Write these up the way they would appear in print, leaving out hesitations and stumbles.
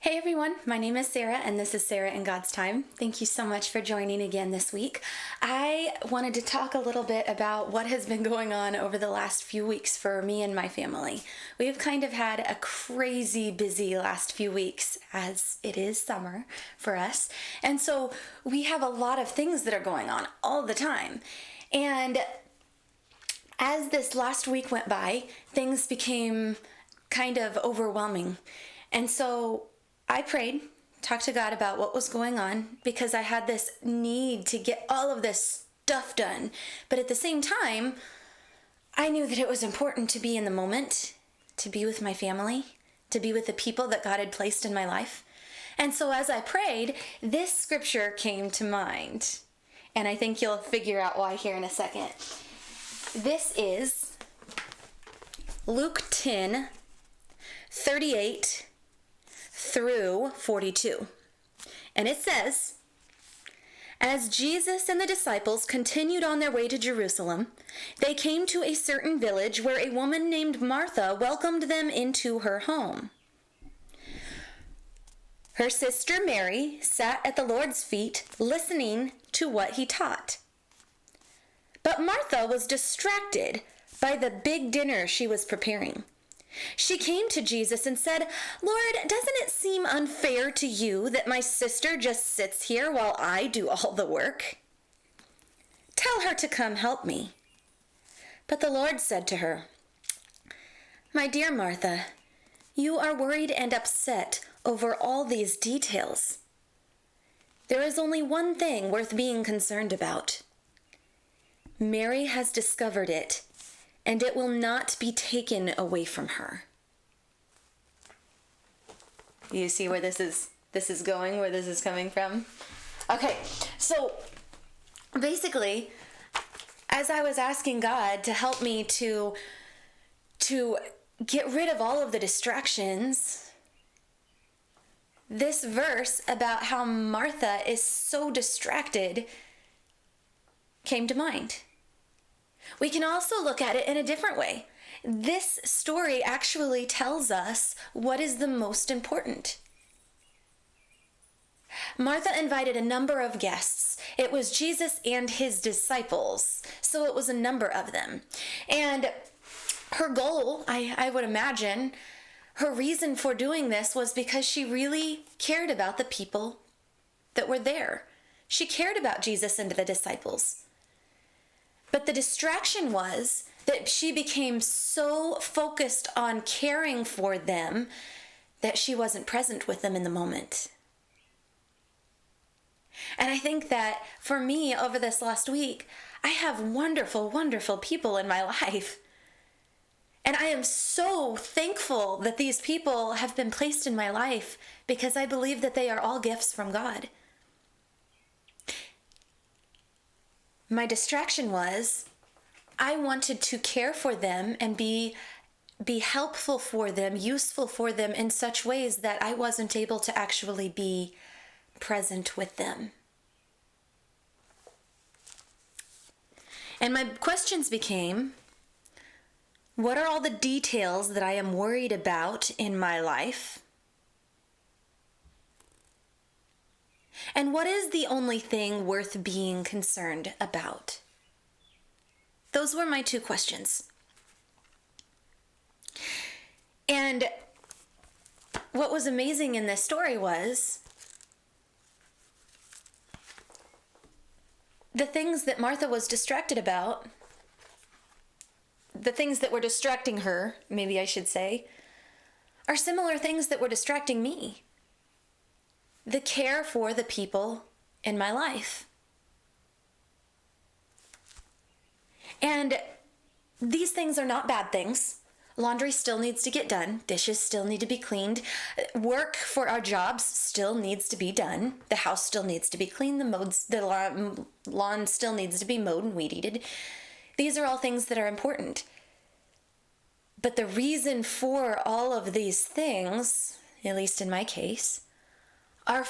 Hey everyone, my name is Sarah and this is Sarah in God's Time. Thank you so much for joining again this week. I wanted to talk a little bit about what has been going on over the last few weeks for me and my family. We've kind of had a crazy busy last few weeks as it is summer for us. And so we have a lot of things that are going on all the time. And as this last week went by, things became kind of overwhelming. And so I prayed, talked to God about what was going on because I had this need to get all of this stuff done. But at the same time, I knew that it was important to be in the moment, to be with my family, to be with the people that God had placed in my life. And so as I prayed, this scripture came to mind. And I think you'll figure out why here in a second. This is Luke 10:38 through 42. And it says, "As Jesus and the disciples continued on their way to Jerusalem, they came to a certain village where a woman named Martha welcomed them into her home. Her sister Mary sat at the Lord's feet, listening to what he taught. But Martha was distracted by the big dinner she was preparing. She came to Jesus and said, 'Lord, doesn't it seem unfair to you that my sister just sits here while I do all the work? Tell her to come help me.' But the Lord said to her, 'My dear Martha, you are worried and upset over all these details. There is only one thing worth being concerned about. Mary has discovered it, and it will not be taken away from her.'" You see where this is going, where this is coming from? Okay, so basically, as I was asking God to help me to get rid of all of the distractions, this verse about how Martha is so distracted came to mind. We can also look at it in a different way. This story actually tells us what is the most important. Martha invited a number of guests. It was Jesus and his disciples, so it was a number of them. And her goal, I would imagine, her reason for doing this was because she really cared about the people that were there. She cared about Jesus and the disciples. But the distraction was that she became so focused on caring for them that she wasn't present with them in the moment. And I think that for me over this last week, I have wonderful, wonderful people in my life. And I am so thankful that these people have been placed in my life because I believe that they are all gifts from God. My distraction was I wanted to care for them and be helpful for them, useful for them in such ways that I wasn't able to actually be present with them. And my questions became, what are all the details that I am worried about in my life? And what is the only thing worth being concerned about? Those were my two questions. And what was amazing in this story was the things that Martha was distracted about, the things that were distracting her, maybe I should say, are similar things that were distracting me. The care for the people in my life. And these things are not bad things. Laundry still needs to get done. Dishes still need to be cleaned. Work for our jobs still needs to be done. The house still needs to be cleaned. The lawn still needs to be mowed and weed eated. These are all things that are important. But the reason for all of these things, at least in my case, are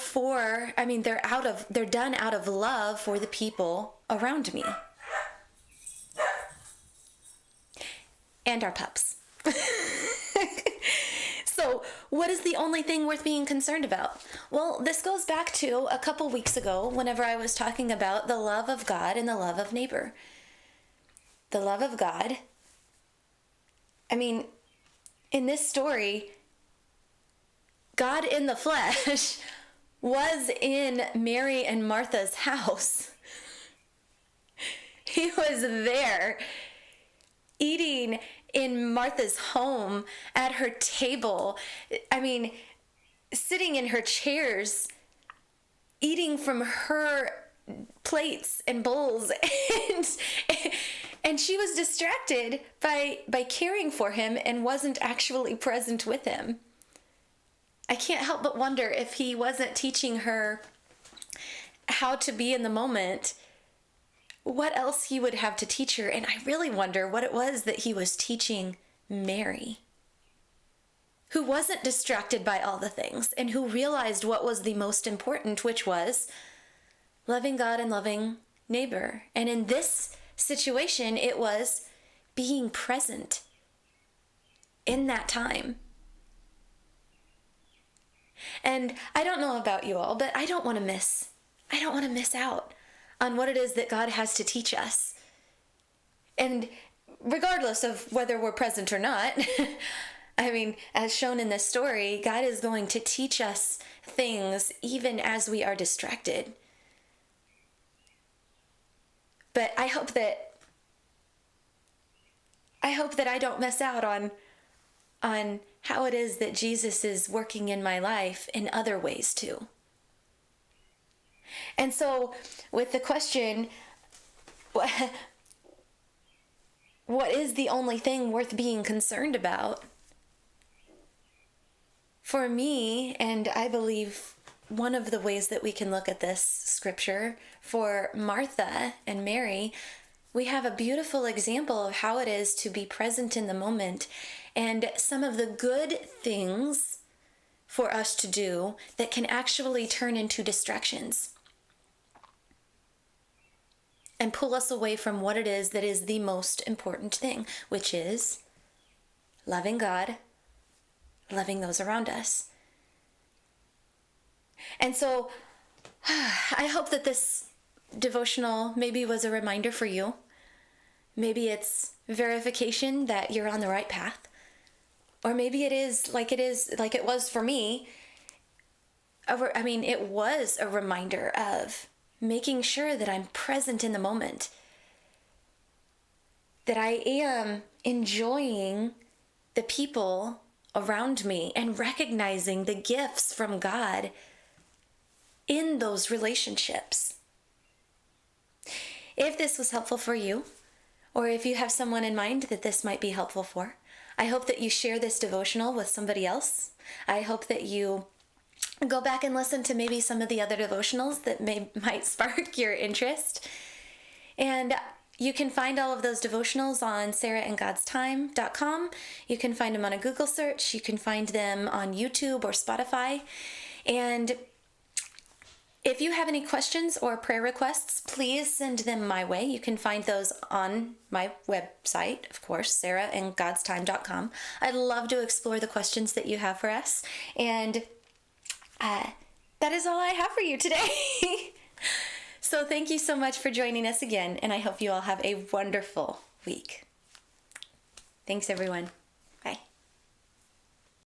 they're done out of love for the people around me. And our pups. So So, what is the only thing worth being concerned about? Well, this goes back to a couple weeks ago whenever I was talking about the love of God and the love of neighbor. The love of God. I mean, in this story, God in the flesh was in Mary and Martha's house. He was there eating in Martha's home, at her table. I mean, sitting in her chairs, eating from her plates and bowls. And she was distracted by caring for him and wasn't actually present with him. I can't help but wonder if he wasn't teaching her how to be in the moment, what else he would have to teach her. And I really wonder what it was that he was teaching Mary, who wasn't distracted by all the things and who realized what was the most important, which was loving God and loving neighbor. And in this situation, it was being present in that time. And I don't know about you all, but I don't want to miss out on what it is that God has to teach us. And regardless of whether we're present or not, I mean, as shown in this story, God is going to teach us things even as we are distracted. But I hope that I don't miss out on how it is that Jesus is working in my life in other ways too. And so, with the question, what is the only thing worth being concerned about? For me, and I believe one of the ways that we can look at this scripture, for Martha and Mary, we have a beautiful example of how it is to be present in the moment and some of the good things for us to do that can actually turn into distractions and pull us away from what it is that is the most important thing, which is loving God, loving those around us. And so I hope that this devotional maybe was a reminder for you. Maybe it's verification that you're on the right path. Or maybe it is like it was for me. It was a reminder of making sure that I'm present in the moment, that I am enjoying the people around me and recognizing the gifts from God in those relationships. If this was helpful for you, or if you have someone in mind that this might be helpful for, I hope that you share this devotional with somebody else. I hope that you go back and listen to maybe some of the other devotionals that might spark your interest. And you can find all of those devotionals on sarahandgodstime.com. You can find them on a Google search. You can find them on YouTube or Spotify. And if you have any questions or prayer requests, please send them my way. You can find those on my website, of course, sarahandgodstime.com. I'd love to explore the questions that you have for us. And that is all I have for you today. So thank you so much for joining us again, and I hope you all have a wonderful week. Thanks, everyone.